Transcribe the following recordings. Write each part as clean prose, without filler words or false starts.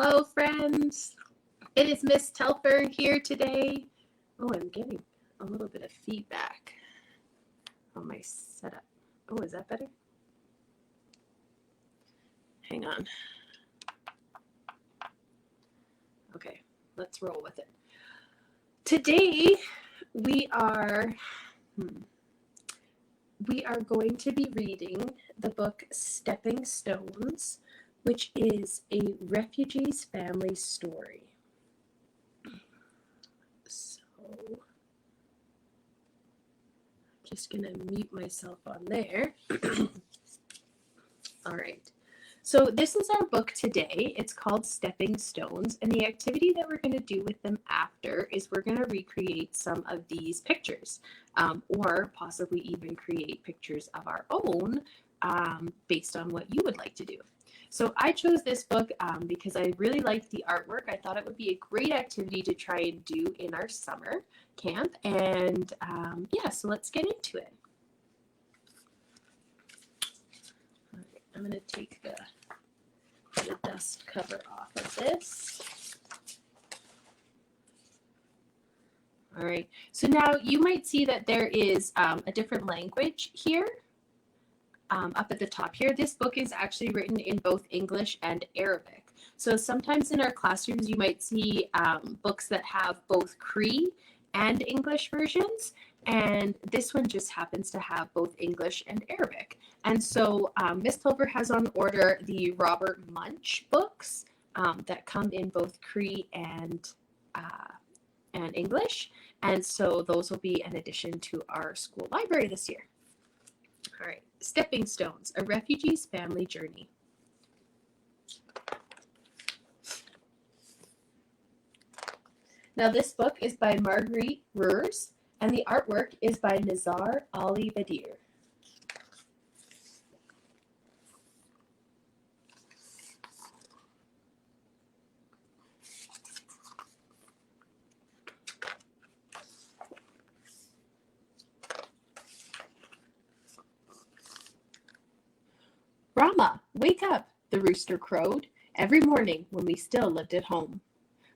Hello, friends. It is Miss Telfer here today. Oh, I'm getting a little bit of feedback on my setup. Oh, is that better? Hang on. Okay, let's roll with it. Today, we are going to be reading the book Stepping Stones, which is a refugee's family story. So, I'm just going to mute myself on there. All right. So this is our book today. It's called Stepping Stones, and the activity that we're going to do with them after is we're going to recreate some of these pictures, or possibly even create pictures of our own based on what you would like to do. So I chose this book because I really liked the artwork. I thought it would be a great activity to try and do in our summer camp, and yeah, so let's get into it. I'm going to take the dust cover off of this. All right, so now you might see that there is a different language here up at the top here. This book is actually written in both English and Arabic. So sometimes in our classrooms you might see books that have both Cree and English versions, and this one just happens to have both English and Arabic. And so Miss Telfer has on order the Robert Munch books that come in both Cree and English, and so those will be an addition to our school library this year. All right, Stepping Stones, a refugee's family journey. Now this book is by Margriet Ruurs, and the artwork is by Nizar Badr. "Rama, wake up," the rooster crowed, every morning when we still lived at home.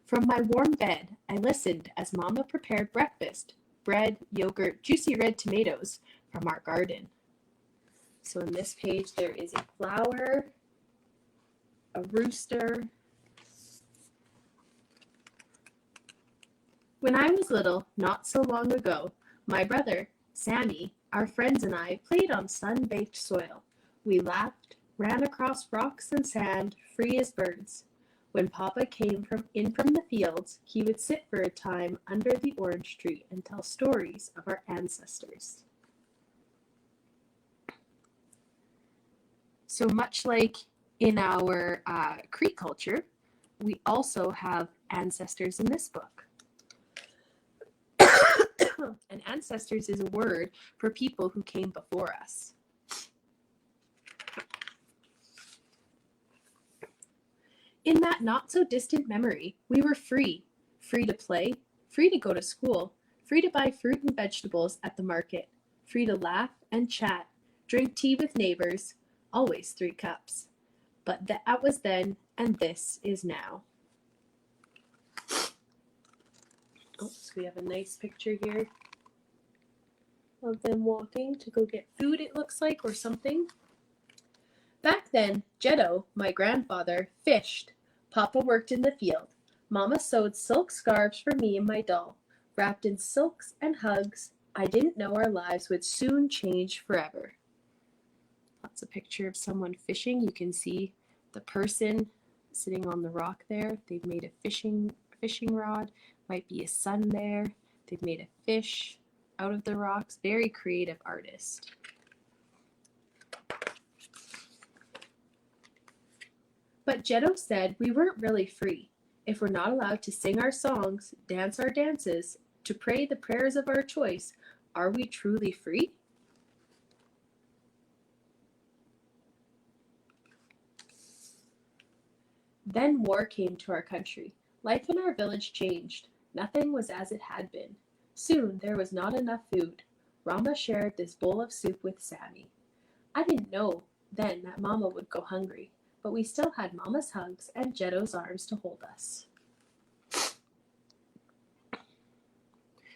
From my warm bed, I listened as Mama prepared breakfast, bread, yogurt, juicy red tomatoes from our garden. So in this page, there is a flower, a rooster. When I was little, not so long ago, my brother, Sammy, our friends and I played on sun-baked soil. We laughed, ran across rocks and sand, free as birds. When Papa came in from the fields, he would sit for a time under the orange tree and tell stories of our ancestors. So much like in our Cree culture, we also have ancestors in this book. And ancestors is a word for people who came before us. In that not-so-distant memory, we were free to play, free to go to school, free to buy fruit and vegetables at the market, free to laugh and chat, drink tea with neighbors, always 3 cups. But that was then, and this is now. Oh, so we have a nice picture here of them walking to go get food, it looks like, or something. Back then, Jeddo, my grandfather, fished. Papa worked in the field. Mama sewed silk scarves for me and my doll. Wrapped in silks and hugs, I didn't know our lives would soon change forever. That's a picture of someone fishing. You can see the person sitting on the rock there. They've made a fishing rod. Might be a sun there. They've made a fish out of the rocks. Very creative artist. But Jeddo said we weren't really free. If we're not allowed to sing our songs, dance our dances, to pray the prayers of our choice, are we truly free? Then war came to our country. Life in our village changed. Nothing was as it had been. Soon there was not enough food. Rama shared this bowl of soup with Sammy. I didn't know then that Mama would go hungry. but we still had Mama's hugs and Jeddo's arms to hold us.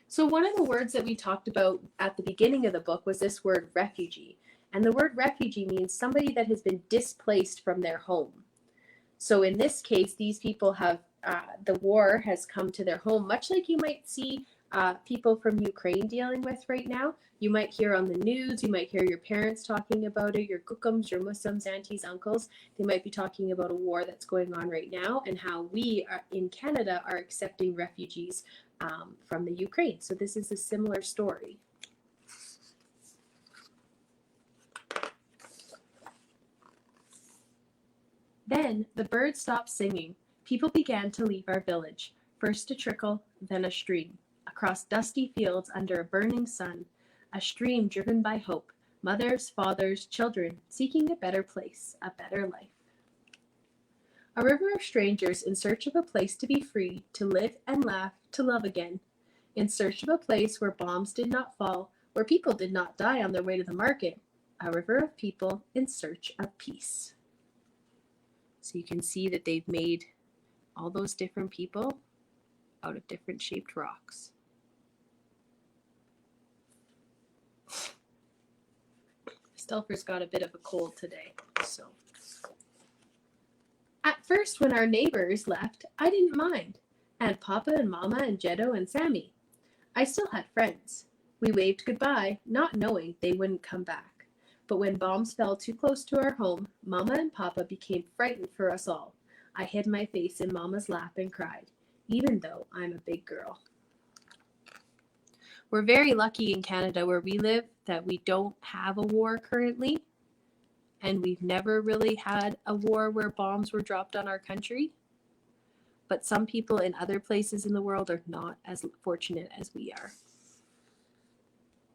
So one of the words that we talked about at the beginning of the book was this word refugee. And the word refugee means somebody that has been displaced from their home. So in this case, these people have, the war has come to their home, much like you might see people from Ukraine dealing with right now. You might hear on the news, you might hear your parents talking about it, your kukums, your Muslims, aunties, uncles. They might be talking about a war that's going on right now and how we in Canada are accepting refugees from the Ukraine. So this is a similar story. Then the birds stopped singing. People began to leave our village, first a trickle, then a stream, across dusty fields under a burning sun, a stream driven by hope, mothers, fathers, children, seeking a better place, a better life. A river of strangers in search of a place to be free, to live and laugh, to love again, in search of a place where bombs did not fall, where people did not die on their way to the market, a river of people in search of peace. So you can see that they've made all those different people out of different shaped rocks. Miss Telfer's got a bit of a cold today, so. At first, when our neighbors left, I didn't mind. I had Papa and Mama and Jeddo and Sammy. I still had friends. We waved goodbye, not knowing they wouldn't come back. But when bombs fell too close to our home, Mama and Papa became frightened for us all. I hid my face in Mama's lap and cried, even though I'm a big girl. We're very lucky in Canada where we live that we don't have a war currently, and we've never really had a war where bombs were dropped on our country. But some people in other places in the world are not as fortunate as we are.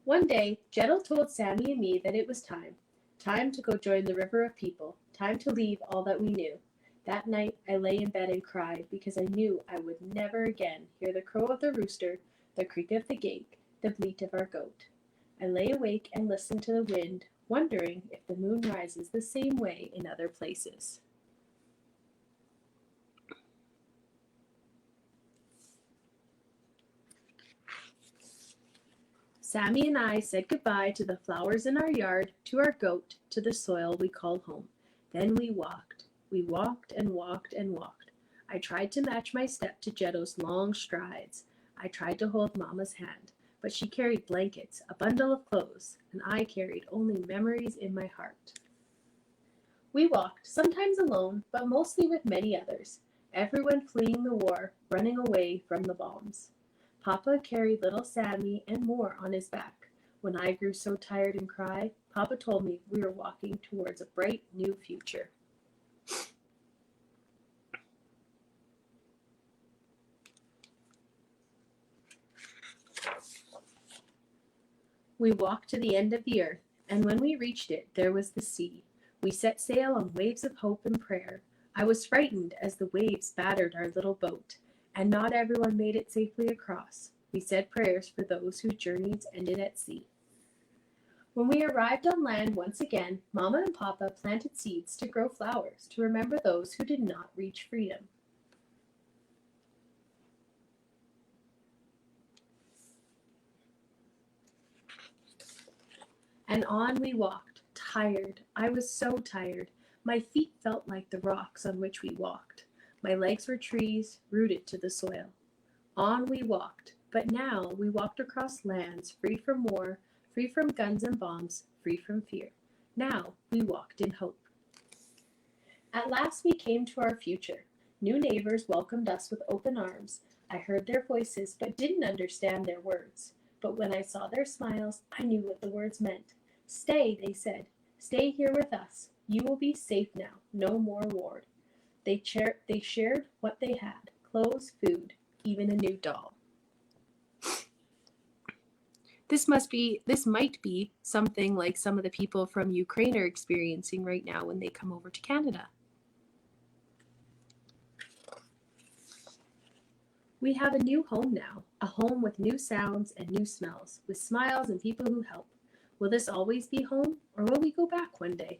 One day, Jeddo told Sammy and me that it was time to go join the river of people, time to leave all that we knew. That night, I lay in bed and cried because I knew I would never again hear the crow of the rooster, the creak of the gate, the bleat of our goat. I lay awake and listened to the wind, wondering if the moon rises the same way in other places. Sammy and I said goodbye to the flowers in our yard, to our goat, to the soil we call home. Then we walked. We walked and walked and walked. I tried to match my step to Jeddo's long strides. I tried to hold Mama's hand, but she carried blankets, a bundle of clothes, and I carried only memories in my heart. We walked, sometimes alone, but mostly with many others, everyone fleeing the war, running away from the bombs. Papa carried little Sammy and more on his back. When I grew so tired and cried, Papa told me we were walking towards a bright new future. We walked to the end of the earth, and when we reached it, there was the sea. We set sail on waves of hope and prayer. I was frightened as the waves battered our little boat, and not everyone made it safely across. We said prayers for those whose journeys ended at sea. When we arrived on land once again, Mama and Papa planted seeds to grow flowers to remember those who did not reach freedom. And on we walked, tired. I was so tired. My feet felt like the rocks on which we walked. My legs were trees rooted to the soil. On we walked, but now we walked across lands free from war, free from guns and bombs, free from fear. Now we walked in hope. At last we came to our future. New neighbors welcomed us with open arms. I heard their voices but didn't understand their words. But when I saw their smiles, I knew what the words meant. Stay, they said. Stay here with us. You will be safe now. No more war. They shared what they had, clothes, food, even a new doll. This might be something like some of the people from Ukraine are experiencing right now when they come over to Canada. We have a new home now, a home with new sounds and new smells, with smiles and people who help. Will this always be home, or will we go back one day?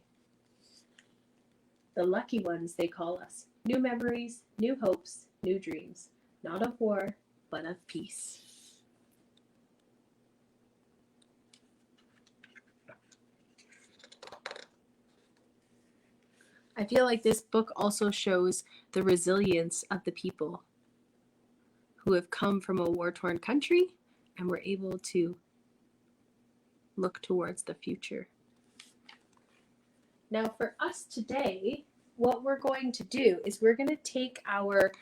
The lucky ones they call us. New memories, new hopes, new dreams. Not of war, but of peace. I feel like this book also shows the resilience of the people who have come from a war-torn country and were able to look towards the future. Now for us today, what we're going to do is we're going to take our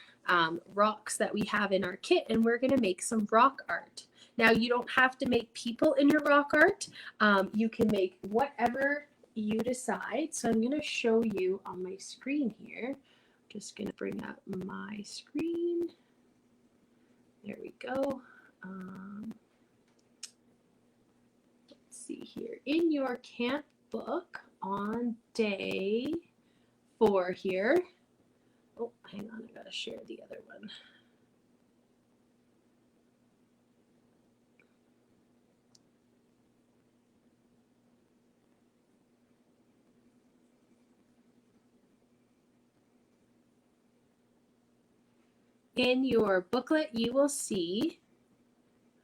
rocks that we have in our kit and we're going to make some rock art. Now you don't have to make people in your rock art. You can make whatever you decide. So I'm going to show you on my screen here. I'm just going to bring up my screen. There we go. Let's see here. In your camp book on day 4 here. Oh, hang on. I got to share the other one. In your booklet, you will see,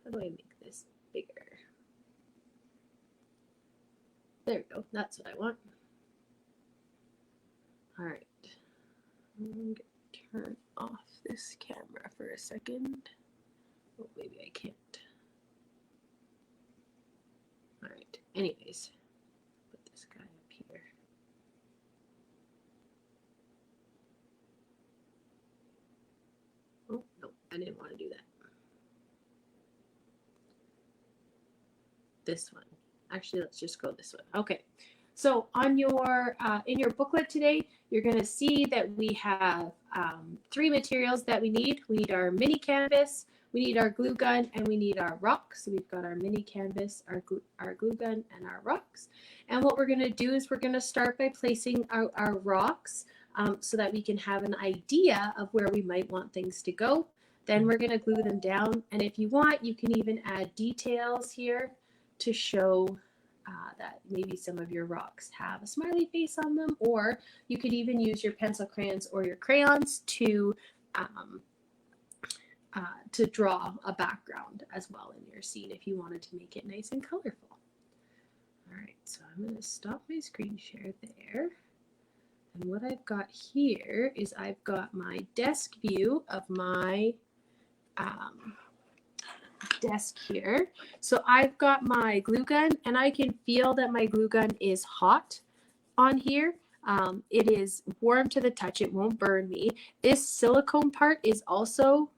how do I make this bigger? There we go. That's what I want. All right. I'm going to turn off this camera for a second. Oh, maybe I can't. All right. Anyways, put this guy up here. Oh, no, I didn't want to do that. This one. Actually, let's just go this one. Okay. So on your in your booklet today, you're going to see that we have 3 materials that we need. We need our mini canvas, we need our glue gun, and we need our rocks. So we've got our mini canvas, our glue gun, and our rocks. And what we're going to do is we're going to start by placing our rocks so that we can have an idea of where we might want things to go. Then we're going to glue them down. And if you want, you can even add details here to show that maybe some of your rocks have a smiley face on them, or you could even use your pencil crayons or your crayons to draw a background as well in your scene if you wanted to make it nice and colorful. All right, so I'm going to stop my screen share there. And what I've got here is I've got my desk view of my desk here. So I've got my glue gun and I can feel that my glue gun is hot on here. It is warm to the touch. It won't burn me. This silicone part is also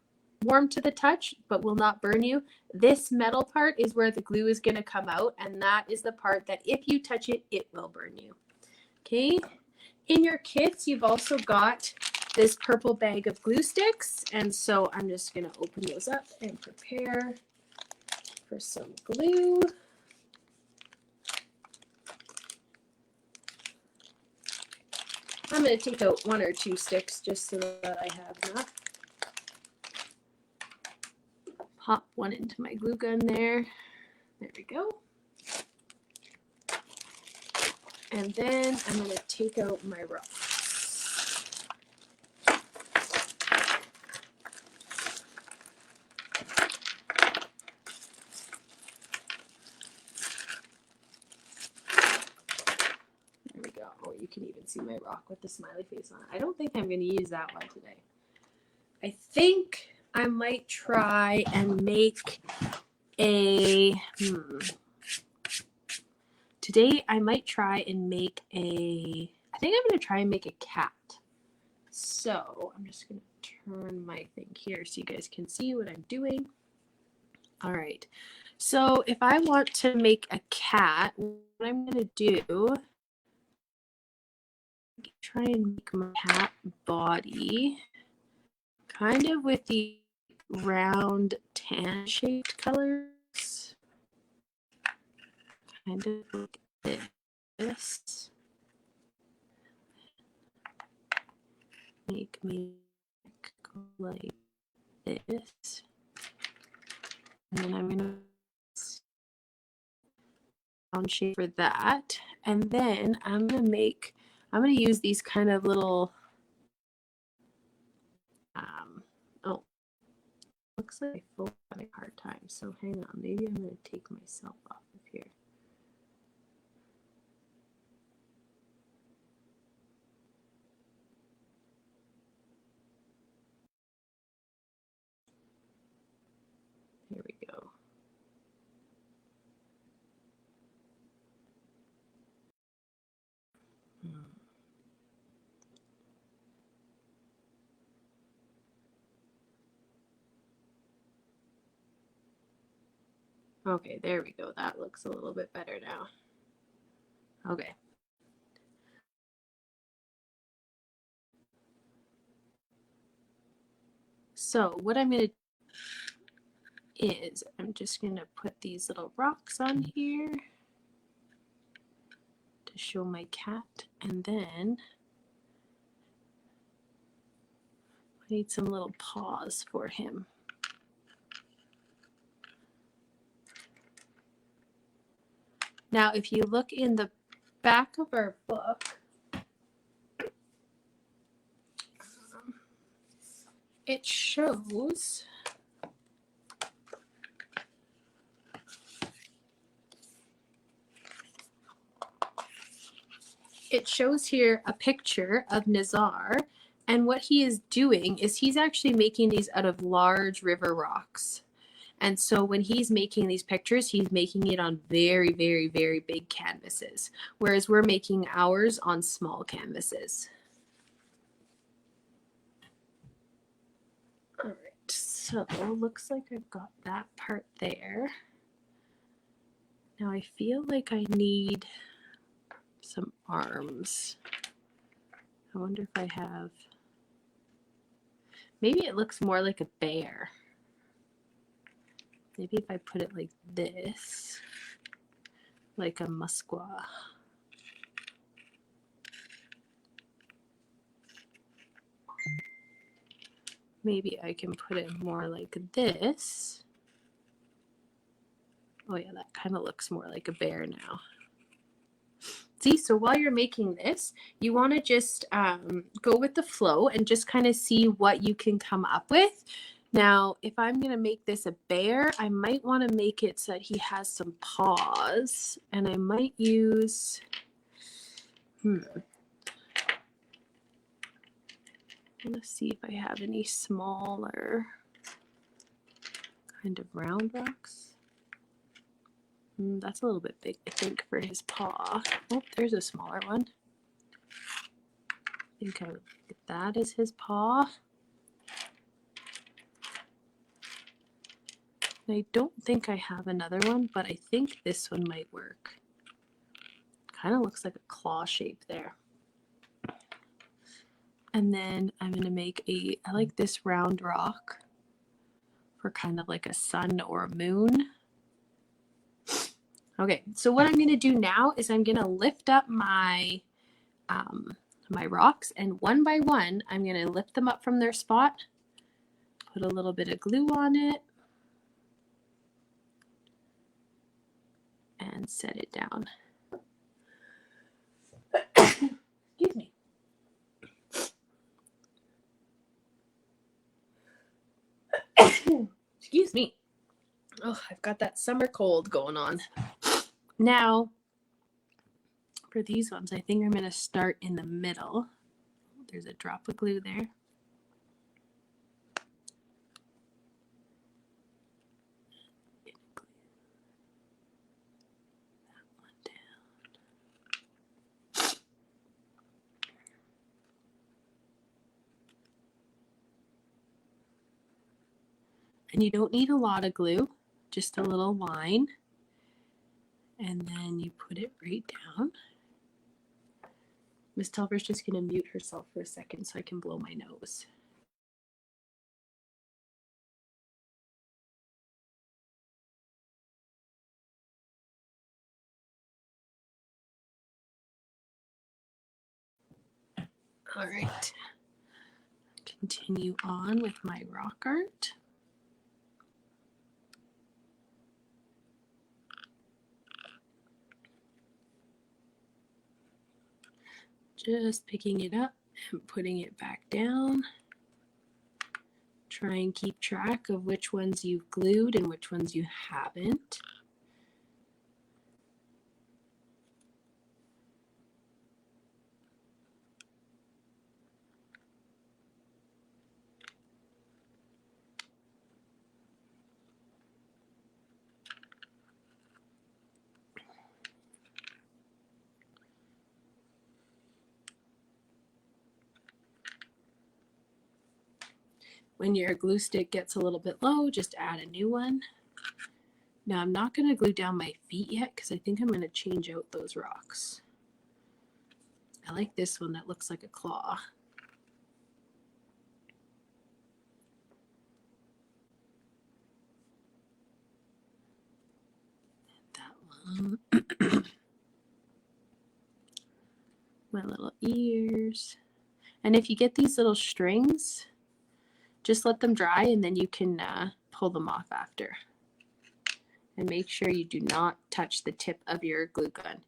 warm to the touch, but will not burn you. This metal part is where the glue is going to come out, and that is the part that if you touch it, it will burn you. Okay. In your kits, you've also got this purple bag of glue sticks, and so I'm just going to open those up and prepare for some glue. I'm going to take out 1 or 2 sticks just so that I have enough. Pop one into my glue gun there. There we go. And then I'm going to take out my rocks. There we go. Oh, you can even see my rock with the smiley face on it. I don't think I'm going to use that one today. I think I might try and make a, today I might try and make a, I think I'm going to try and make a cat. So I'm just going to turn my thing here so you guys can see what I'm doing. All right. So if I want to make a cat, what I'm going to do, try and make my cat body kind of with the round tan shaped colors, kind of like this. Make me go like this, and then I'm gonna round shape for that, and then I'm gonna make I'm going to use these kind of little, oh, looks like I phone having a hard time. So hang on, maybe I'm going to take myself off of here. Here we go. Okay, there we go. That looks a little bit better now. Okay. So what I'm going to do is I'm just going to put these little rocks on here to show my cat, and then I need some little paws for him. Now, if you look in the back of our book, it shows here a picture of Nizar, and what he is doing is he's actually making these out of large river rocks. And so when he's making these pictures, he's making it on very, very, very big canvases, whereas we're making ours on small canvases. All right, so looks like I've got that part there. Now I feel like I need some arms. I wonder if I have, maybe it looks more like a bear. Maybe if I put it like this, like a musqua. Maybe I can put it more like this. Oh yeah, that kind of looks more like a bear now. See, so while you're making this, you want to just go with the flow and just kind of see what you can come up with. Now, if I'm going to make this a bear, I might want to make it so that he has some paws. And I might use, let's see if I have any smaller kind of round rocks. That's a little bit big, I think, for his paw. Oh, there's a smaller one. I think I would get that as his paw. I don't think I have another one, but I think this one might work. Kind of looks like a claw shape there. And then I'm going to make I like this round rock for kind of like a sun or a moon. Okay, so what I'm going to do now is I'm going to lift up my my rocks, and one by one, I'm going to lift them up from their spot, put a little bit of glue on it, and set it down. Excuse me. Excuse me. Oh, I've got that summer cold going on. Now, for these ones, I think I'm going to start in the middle. There's a drop of glue there. And you don't need a lot of glue, just a little line. And then you put it right down. Miss Telfer's just going to mute herself for a second so I can blow my nose. All right. Continue on with my rock art. Just picking it up and putting it back down. Try and keep track of which ones you've glued and which ones you haven't. When your glue stick gets a little bit low, just add a new one. Now I'm not going to glue down my feet yet because I think I'm going to change out those rocks. I like this one that looks like a claw. That one. My little ears. And if you get these little strings, just let them dry and then you can pull them off after. And make sure you do not touch the tip of your glue gun.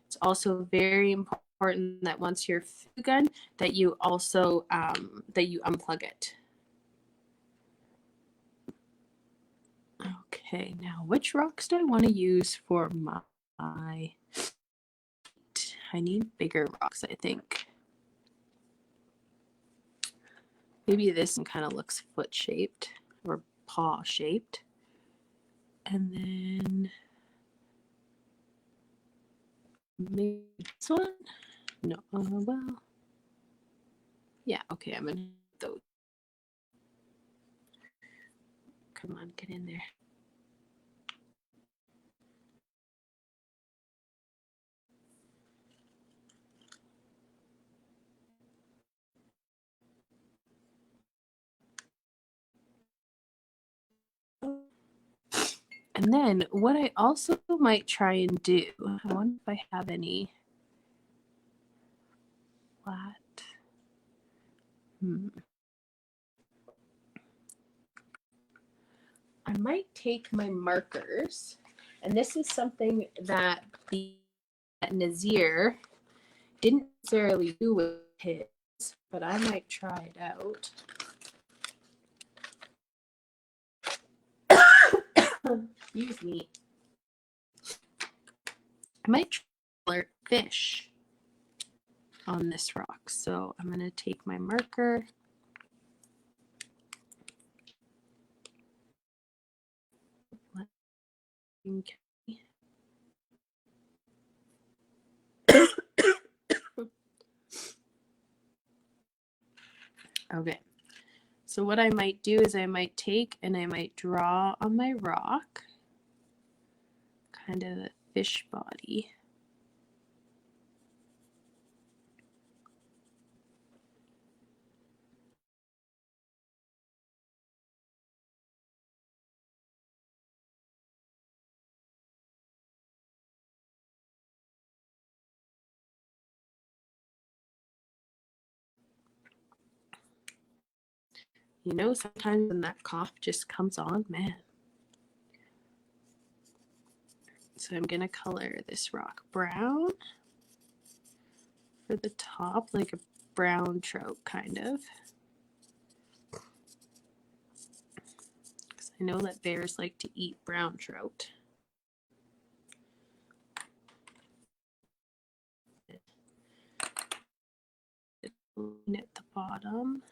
It's also very important that once you're glue gun, that you also that you unplug it. Okay, now which rocks do I want to use for my? I need bigger rocks, I think. Maybe this one kind of looks foot shaped or paw shaped. And then maybe this one? No, well, yeah, okay, I'm gonna those. Come on, get in there. And then what I also might try and do, I wonder if I have any flat. I might take my markers, and this is something that the Nizar didn't necessarily do with his, but I might try it out. Excuse me. I might color fish on this rock. So I'm going to take my marker. Okay. So what I might do is I might take and I might draw on my rock kind of a fish body. You know, sometimes when that cough just comes on, man. So I'm going to color this rock brown for the top, like a brown trout kind of. Because I know that bears like to eat brown trout. At the bottom.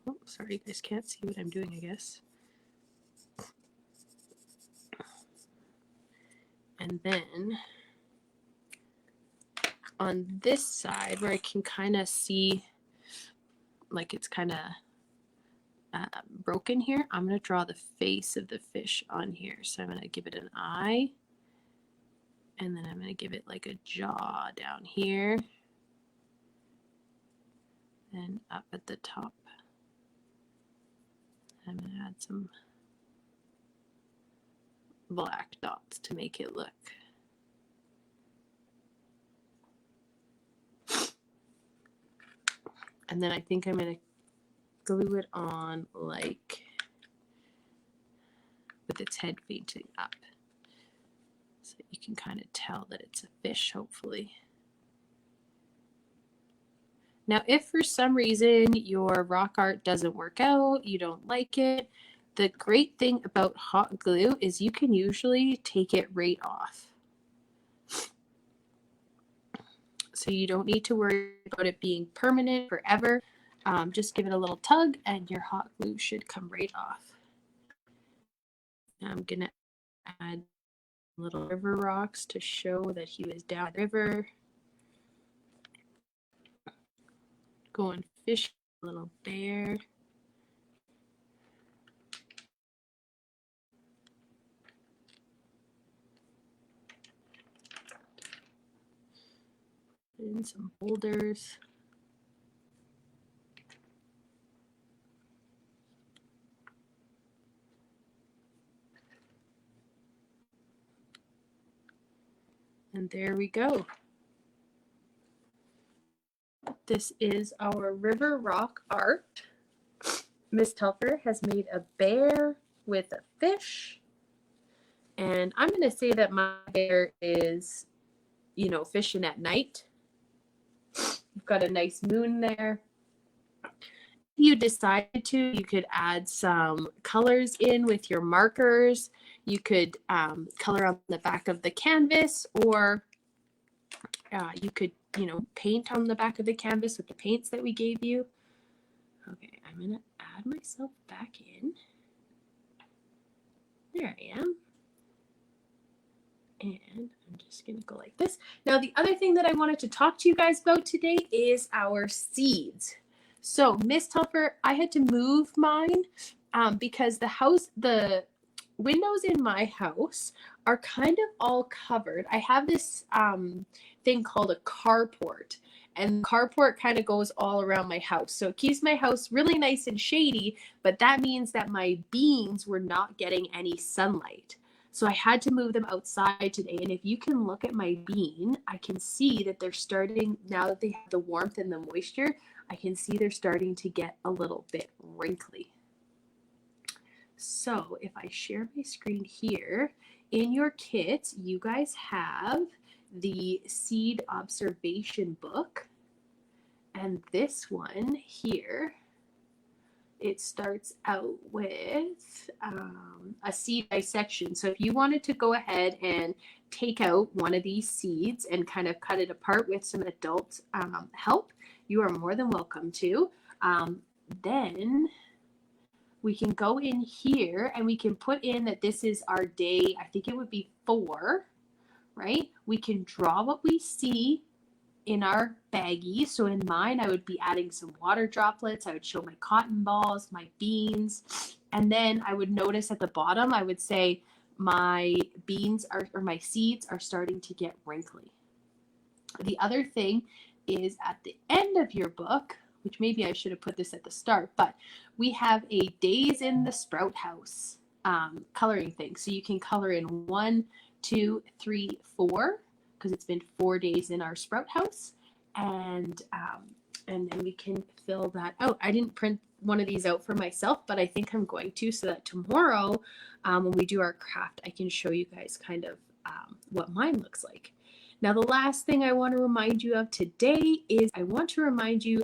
Oh, sorry, you guys can't see what I'm doing, I guess. And then on this side where I can kind of see like it's kind of broken here, I'm going to draw the face of the fish on here. So I'm going to give it an eye, and then I'm going to give it like a jaw down here and up at the top. I'm going to add some black dots to make it look. And then I think I'm going to glue it on like with its head facing up. So you can kind of tell that it's a fish, hopefully. Now, if for some reason your rock art doesn't work out, you don't like it, the great thing about hot glue is you can usually take it right off. So you don't need to worry about it being permanent forever. Just give it a little tug and your hot glue should come right off. Now I'm going to add little river rocks to show that he was down the river. Going fishing, little bear. And some boulders. And there we go. This is our river rock art. Miss Telfer has made a bear with a fish. And I'm going to say that my bear is, you know, fishing at night. You've got a nice moon there. If you decided to, you could add some colors in with your markers. You could color on the back of the canvas, or you could, you know, paint on the back of the canvas with the paints that we gave you. Okay, I'm going to add myself back in. There I am. And I'm just going to go like this. Now, the other thing that I wanted to talk to you guys about today is our seeds. So, Miss Telfer, I had to move mine because the windows in my house are kind of all covered. I have this thing called a carport, and the carport kind of goes all around my house. So it keeps my house really nice and shady, but that means that my beans were not getting any sunlight. So I had to move them outside today. And if you can look at my bean, I can see that they're starting, now that they have the warmth and the moisture, I can see they're starting to get a little bit wrinkly. So if I share my screen here, in your kit, you guys have the seed observation book. And this one here, it starts out with a seed dissection. So if you wanted to go ahead and take out one of these seeds and kind of cut it apart with some adult help, you are more than welcome to. Then we can go in here and we can put in that this is our day, I think it would be 4, right? We can draw what we see in our baggie. So in mine, I would be adding some water droplets. I would show my cotton balls, my beans, and then I would notice at the bottom, I would say my beans are, or my seeds are starting to get wrinkly. The other thing is at the end of your book, which maybe I should have put this at the start, but we have a days in the sprout house coloring thing. So you can color in 1, 2, 3, 4, because it's been 4 days in our sprout house, and then we can fill that out. I didn't print one of these out for myself, but I think I'm going to, so that tomorrow when we do our craft, I can show you guys kind of what mine looks like. Now, the last thing I want to remind you of today is I want to remind you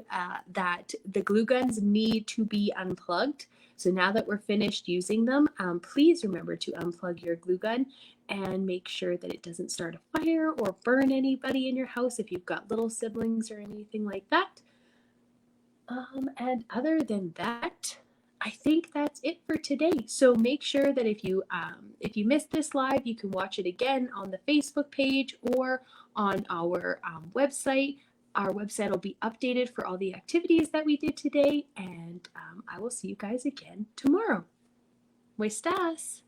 that the glue guns need to be unplugged. So now that we're finished using them, please remember to unplug your glue gun and make sure that it doesn't start a fire or burn anybody in your house if you've got little siblings or anything like that. And other than that, I think that's it for today. So make sure that if you missed this live, you can watch it again on the Facebook page or on our website. Our website will be updated for all the activities that we did today, and I will see you guys again tomorrow. ¿Cómo estás?